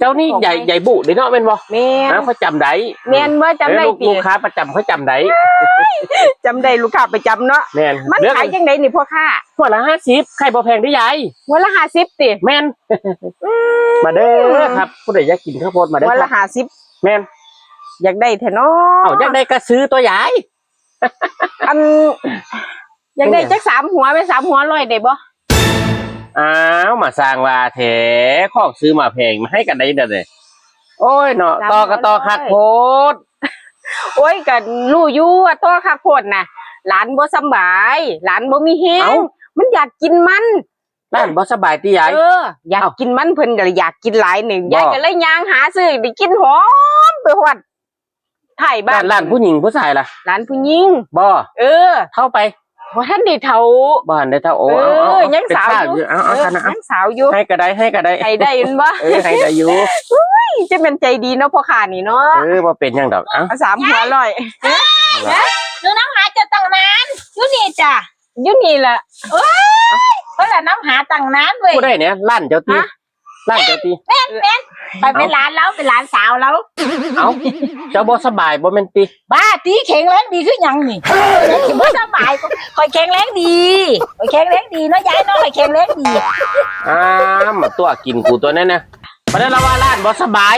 เจ้านี่ใหญ่บุเด้เนาะแม่นบ่แม่น เขาจำได้ แม่นบ่จำได้ติ ลูกค้าประจำเขาจำได้ จำได้ลูกค้าประจำเนาะ แม่น มันขายจังไดนี่พ่อค้า หัวละ50ไข่บ่แพงได้ยาย หัวละ50ติ แม่นมาเด้อครับผู้ใดอยากกินข้าวโพดมาเด้อ หัว ค ละ รับ 50 แม่น อยากได้แท้เนาะ เอาอยากได้ก็ซื้อตัวยาย อันอยากได้จัก3หัวไป3หัว100ได้บ่ อ้าวมาสร้างว่าแท้ของซื้อมาแพงมาให้กันได้เด้อเลยโอ้ยเนาะต่อก็ต่อคักโพด โอ้ยก็รู้อยู่ว่าตัวคักโพดน่ะหลานบ่สำบายหลานบ่มีแฮงมันอยากกินมัน ร้านบ่สบายติยาย อยากกินมันเพิ่นก็เลยอยากกินหลายหนึ่ง บ่ ยายก็เลยย่างหาซื้อได้กินหอมไปฮอดไทยบ้าน ร้านผู้หญิงผู้ชายล่ะ หลานผู้หญิง บ่ เท่าไป บ่ทันได้เฒ่า บ้านได้เท่าโอ้ ยังสาว อยู่เอา ยั เอา งสาวอยู่ ให้ก็ได้ให้ก็ได้ ให้ได้ยินบ่ ให้ได้อยู่ จะเป็นใจดีเนาะพ่อค้านี่เนาะ บ่เป็นหยังดอกเอ้า เอา3หัวร้อย หนูน้ำหาจะตั้งนานอยู่นี่จ้ะ อยู่นี่ล่ะ เพราะละน้ำหาตั้งนานเว้ย ผู้ใดเนี่ยร้านเจ้าตีร้านเจ้าตี ไปเป็นหลานแล้วเป็นหลานสาวแล้ว เอ้าเจ้าบ่สบายบ่แม่นติ บ้าตีแข็งแรงดีคือหยังนี่ถือว่าสบายคอยแข็งแรงดีคอยแข็งแรงดีเนาะยายเนาะคอยแข็งแรงดี มาตัวกินกูตัวนั้นนะเพราะนั้นเราว่าร้านบ่สบาย